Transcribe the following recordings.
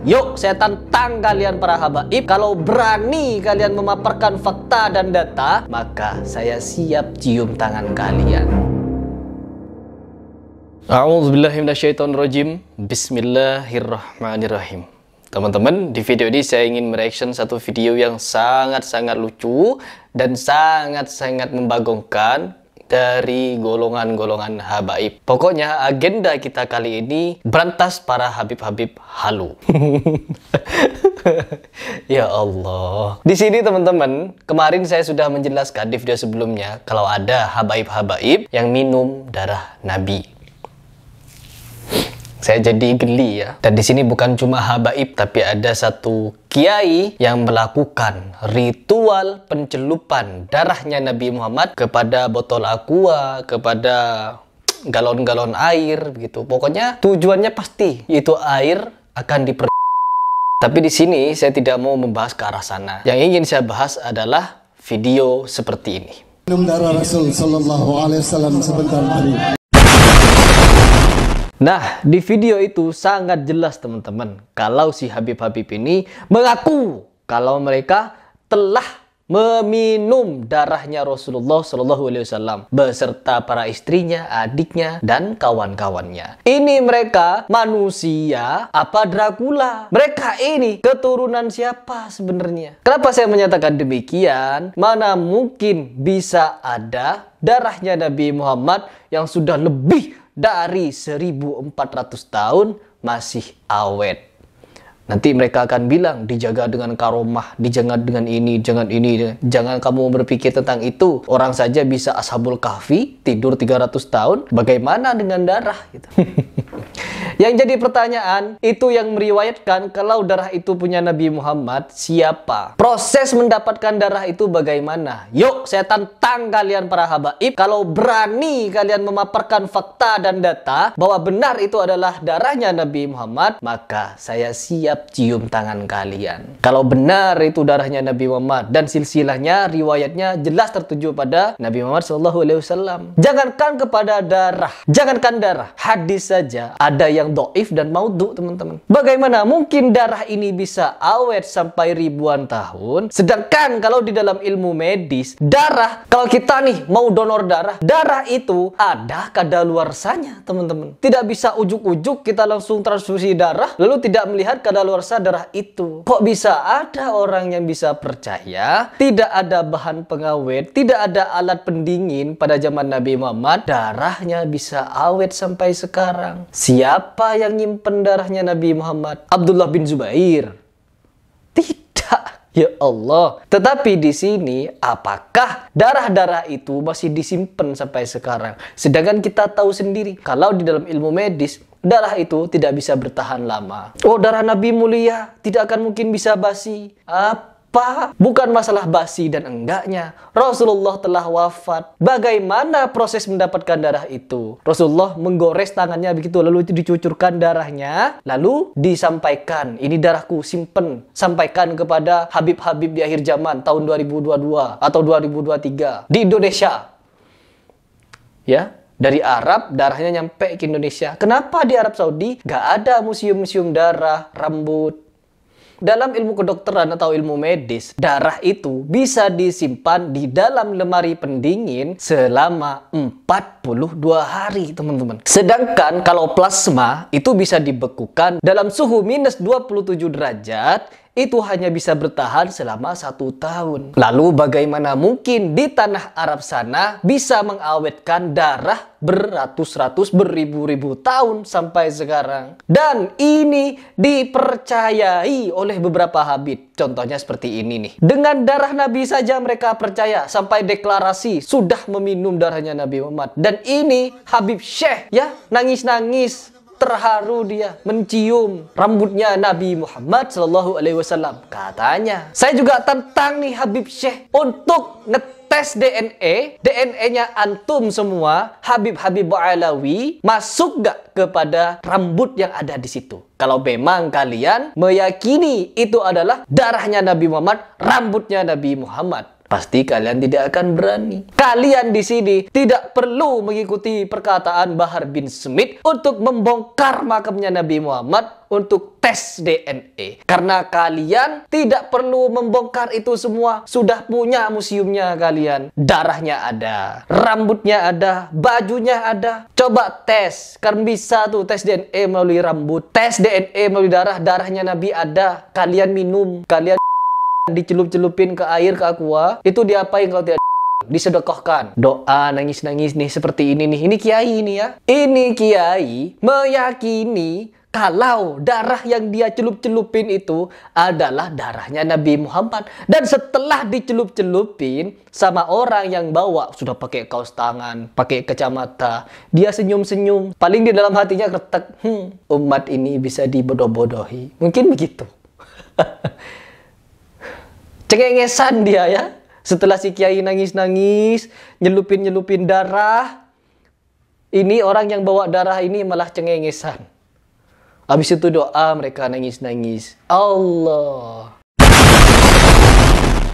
Yuk, saya tantang kalian para habaib. Kalau berani kalian memaparkan fakta dan data, maka saya siap cium tangan kalian. A'udzubillahi minasyaitonirrajim. Bismillahirrahmanirrahim. Teman-teman, di video ini saya ingin mereaction satu video yang sangat-sangat lucu dan sangat-sangat membagongkan dari golongan-golongan habaib. Pokoknya agenda kita kali ini berantas para habib-habib halu. Ya Allah. Di sini teman-teman, kemarin saya sudah menjelaskan di video sebelumnya kalau ada habaib-habaib yang minum darah Nabi. Saya jadi geli ya. Dan di sini bukan cuma habaib, tapi ada satu kiai yang melakukan ritual pencelupan darahnya Nabi Muhammad kepada botol aqua, kepada galon-galon air begitu. Pokoknya tujuannya pasti itu air akan Tapi di sini saya tidak mau membahas ke arah sana. Yang ingin saya bahas adalah video seperti ini. Minum darah Rasul sallallahu alaihi wasallam sebentar tadi. Nah, di video itu sangat jelas teman-teman, kalau si Habib-Habib ini mengaku kalau mereka telah meminum darahnya Rasulullah SAW beserta para istrinya, adiknya, dan kawan-kawannya. Ini mereka manusia apa Dracula? Mereka ini keturunan siapa sebenarnya? Kenapa saya menyatakan demikian? Mana mungkin bisa ada darahnya Nabi Muhammad yang sudah lebih dari 1400 tahun masih awet. Nanti mereka akan bilang dijaga dengan karomah, dijaga dengan ini, jangan ini. Jangan kamu berpikir tentang itu. Orang saja bisa Ashabul Kahfi tidur 300 tahun. Bagaimana dengan darah? Gitu. Yang jadi pertanyaan, itu yang meriwayatkan kalau darah itu punya Nabi Muhammad, siapa? Proses mendapatkan darah itu bagaimana? Yuk, saya tantang kalian para habaib. Kalau berani kalian memaparkan fakta dan data bahwa benar itu adalah darahnya Nabi Muhammad, maka saya siap cium tangan kalian. Kalau benar itu darahnya Nabi Muhammad dan silsilahnya, riwayatnya jelas tertuju pada Nabi Muhammad SAW. Jangankan kepada darah, jangankan darah, hadis saja ada yang doif dan maudhu teman-teman. Bagaimana mungkin darah ini bisa awet sampai ribuan tahun? Sedangkan kalau di dalam ilmu medis, darah, kalau kita nih mau donor darah, darah itu ada kadaluarsanya teman-teman. Tidak bisa ujuk-ujuk kita langsung transfusi darah lalu tidak melihat kadaluarsa darah itu. Kok bisa ada orang yang bisa percaya tidak ada bahan pengawet, tidak ada alat pendingin pada zaman Nabi Muhammad, darahnya bisa awet sampai sekarang? Siapa yang nyimpen darahnya Nabi Muhammad? Abdullah bin Zubair? Tidak. Ya Allah. Tetapi di sini, apakah darah-darah itu masih disimpan sampai sekarang? Sedangkan kita tahu sendiri, kalau di dalam ilmu medis, darah itu tidak bisa bertahan lama. Oh, darah Nabi mulia, tidak akan mungkin bisa basi. Apa? Bukan masalah basi dan enggaknya. Rasulullah telah wafat. Bagaimana proses mendapatkan darah itu? Rasulullah menggores tangannya begitu, lalu dicucurkan darahnya, lalu disampaikan, ini darahku, simpen. Sampaikan kepada Habib-Habib di akhir zaman, tahun 2022 atau 2023 di Indonesia. Ya, dari Arab, darahnya nyampe ke Indonesia. Kenapa di Arab Saudi gak ada museum-museum darah, rambut? Dalam ilmu kedokteran atau ilmu medis, darah itu bisa disimpan di dalam lemari pendingin selama 42 hari, teman-teman. Sedangkan kalau plasma itu bisa dibekukan dalam suhu minus 27 derajat, itu hanya bisa bertahan selama 1 tahun. Lalu bagaimana mungkin di tanah Arab sana bisa mengawetkan darah beratus-ratus, beribu-ribu tahun sampai sekarang? Dan ini dipercayai oleh beberapa habib. Contohnya seperti ini nih. Dengan darah Nabi saja mereka percaya sampai deklarasi sudah meminum darahnya Nabi Muhammad. Dan ini Habib Syekh ya, nangis-nangis. Terharu dia mencium rambutnya Nabi Muhammad SAW. Katanya, saya juga tantang nih Habib Syekh untuk ngetes DNA-nya antum semua, Habib-Habib Alawi, masuk gak kepada rambut yang ada di situ? Kalau memang kalian meyakini itu adalah darahnya Nabi Muhammad, rambutnya Nabi Muhammad. pasti kalian tidak akan berani. Kalian di sini tidak perlu mengikuti perkataan Bahar bin Smith untuk membongkar makamnya Nabi Muhammad untuk tes DNA. Karena kalian tidak perlu membongkar itu semua. Sudah punya museumnya kalian. Darahnya ada, rambutnya ada, bajunya ada. Coba tes. Kan bisa tuh tes DNA melalui rambut. Tes DNA melalui darah. Darahnya Nabi ada. Kalian minum. Kalian dicelup-celupin ke air, ke aqua. Itu diapain kalau tidak? Disedekahkan. Doa nangis-nangis nih seperti ini nih. Ini kiai nih ya. Ini kiai meyakini kalau darah yang dia celup-celupin itu adalah darahnya Nabi Muhammad. Dan setelah dicelup-celupin sama orang yang bawa, sudah pakai kaos tangan, pakai kacamata, dia senyum-senyum. Paling di dalam hatinya kretek, umat ini bisa dibodoh-bodohi. Mungkin begitu. Cengengesan dia ya. Setelah si kiai nangis-nangis, nyelupin-nyelupin darah, ini orang yang bawa darah ini malah cengengesan. Habis itu doa mereka nangis-nangis. Allah.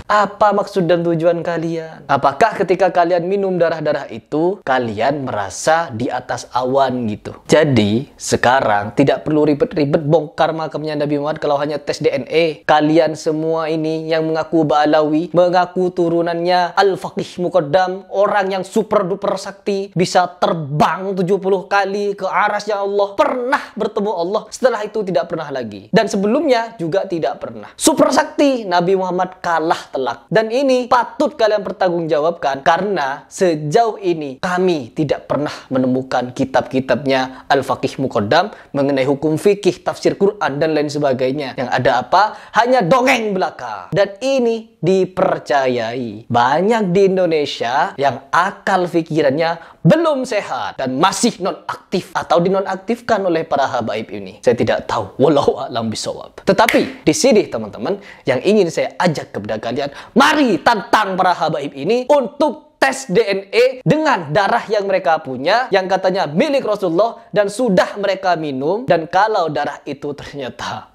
Apa maksud dan tujuan kalian? Apakah ketika kalian minum darah-darah itu, kalian merasa di atas awan gitu? Jadi, sekarang tidak perlu ribet-ribet bongkar makamnya Nabi Muhammad kalau hanya tes DNA. Kalian semua ini yang mengaku Ba'alawi, mengaku turunannya Al-Faqih Muqaddam, orang yang super-duper sakti, bisa terbang 70 kali ke arasnya Allah, pernah bertemu Allah, setelah itu tidak pernah lagi. Dan sebelumnya juga tidak pernah. Super sakti, Nabi Muhammad kalah telak. Dan ini patut kalian pertanggungjawabkan karena sejauh ini kami tidak pernah menemukan kitab-kitabnya Al-Faqih Muqaddam mengenai hukum fikih, tafsir Quran dan lain sebagainya. Yang ada apa? Hanya dongeng belaka. Dan ini dipercayai banyak di Indonesia yang akal pikirannya belum sehat dan masih nonaktif atau dinonaktifkan oleh para habaib ini. Saya tidak tahu, wallahu a'lam bishawab. Tetapi di sini teman-teman yang ingin saya ajak kepada kalian, mari tantang para habaib ini untuk tes DNA dengan darah yang mereka punya, yang katanya milik Rasulullah dan sudah mereka minum. Dan kalau darah itu ternyata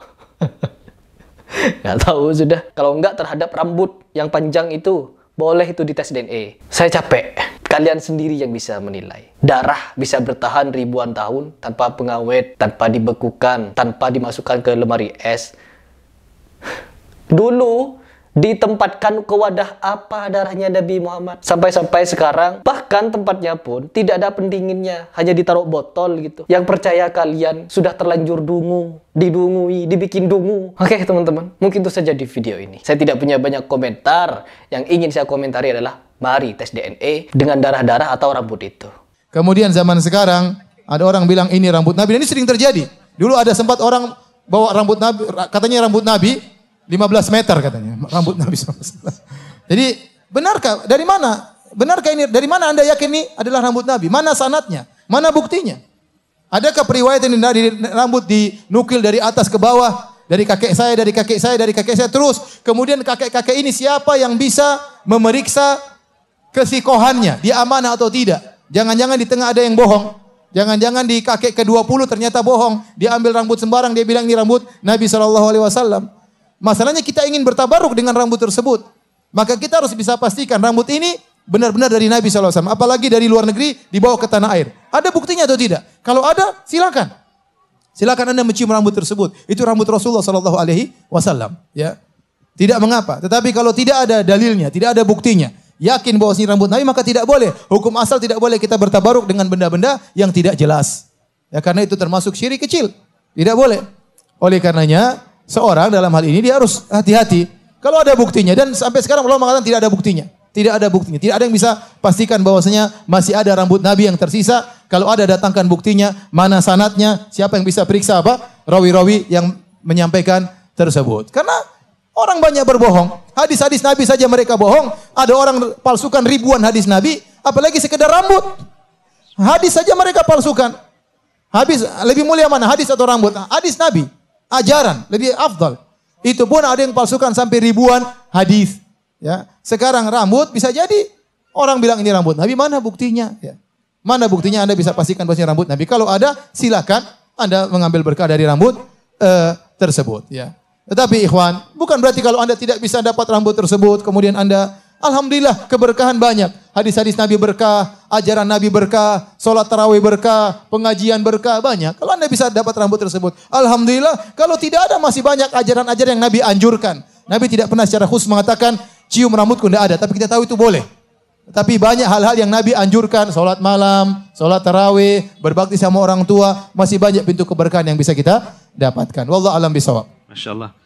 nggak tahu sudah, kalau nggak terhadap rambut yang panjang itu, boleh itu dites DNA. Saya capek. Kalian sendiri yang bisa menilai. Darah bisa bertahan ribuan tahun tanpa pengawet, tanpa dibekukan, tanpa dimasukkan ke lemari es. Dulu ditempatkan ke wadah apa darahnya Nabi Muhammad? Sampai-sampai sekarang, bahkan tempatnya pun tidak ada pendinginnya, hanya ditaruh botol gitu. Yang percaya kalian sudah terlanjur dungu, didungui, dibikin dungu. Oke teman-teman, mungkin itu saja di video ini. Saya tidak punya banyak komentar. Yang ingin saya komentari adalah, mari tes DNA dengan darah-darah atau rambut itu. Kemudian zaman sekarang, ada orang bilang ini rambut Nabi. Dan ini sering terjadi. Dulu ada sempat orang bawa rambut Nabi, katanya rambut Nabi, 15 meter katanya, rambut Nabi SAW. Jadi, benarkah? Dari mana? Benarkah ini? Dari mana Anda yakin ini adalah rambut Nabi? Mana sanadnya? Mana buktinya? Adakah periwayatan dari rambut dinukil dari atas ke bawah? Dari kakek saya, dari kakek saya, dari kakek saya. Terus, kemudian kakek-kakek ini siapa yang bisa memeriksa kesikohannya? Dia amanah atau tidak? Jangan-jangan di tengah ada yang bohong. Jangan-jangan di kakek ke-20 ternyata bohong. Dia ambil rambut sembarang, dia bilang ini rambut Nabi SAW. Masalahnya kita ingin bertabaruk dengan rambut tersebut. Maka kita harus bisa pastikan rambut ini benar-benar dari Nabi SAW. Apalagi dari luar negeri dibawa ke tanah air. Ada buktinya atau tidak? Kalau ada, silakan. Silakan Anda mencium rambut tersebut. Itu rambut Rasulullah SAW. Ya. Tidak mengapa. Tetapi kalau tidak ada dalilnya, tidak ada buktinya, yakin bahwa ini rambut Nabi, maka tidak boleh. Hukum asal tidak boleh kita bertabaruk dengan benda-benda yang tidak jelas. Ya, karena itu termasuk syirik kecil. Tidak boleh. Oleh karenanya, seorang dalam hal ini dia harus hati-hati. Kalau ada buktinya, dan sampai sekarang ulama mengatakan tidak ada buktinya. Tidak ada buktinya. Tidak ada yang bisa pastikan bahwasanya masih ada rambut Nabi yang tersisa. Kalau ada, datangkan buktinya, mana sanadnya, siapa yang bisa periksa apa? Rawi-rawi yang menyampaikan tersebut. Karena orang banyak berbohong. Hadis-hadis Nabi saja mereka bohong. Ada orang palsukan ribuan hadis Nabi, apalagi sekedar rambut. Hadis saja mereka palsukan. Habis lebih mulia mana, hadis atau rambut? Hadis Nabi. Ajaran lebih afdal. Itu pun ada yang palsukan sampai ribuan hadis. Ya, sekarang rambut bisa jadi orang bilang ini rambut Nabi, mana buktinya? Ya. Mana buktinya Anda bisa pastikan bahwa ini rambut Nabi? Kalau ada, silakan Anda mengambil berkah dari rambut tersebut. Ya. Tetapi ikhwan, bukan berarti kalau Anda tidak bisa dapat rambut tersebut, kemudian Anda Alhamdulillah keberkahan banyak. Hadis-hadis Nabi berkah, ajaran Nabi berkah, sholat tarawih berkah, pengajian berkah, banyak. Kalau Anda bisa dapat rambut tersebut, alhamdulillah. Kalau tidak ada, masih banyak ajaran-ajaran yang Nabi anjurkan. Nabi tidak pernah secara khusus mengatakan cium rambutku, tidak ada. Tapi kita tahu itu boleh. Tapi banyak hal-hal yang Nabi anjurkan, sholat malam, sholat tarawih, berbakti sama orang tua, masih banyak pintu keberkahan yang bisa kita dapatkan. Wallahu a'lam bishawab. Masya Allah.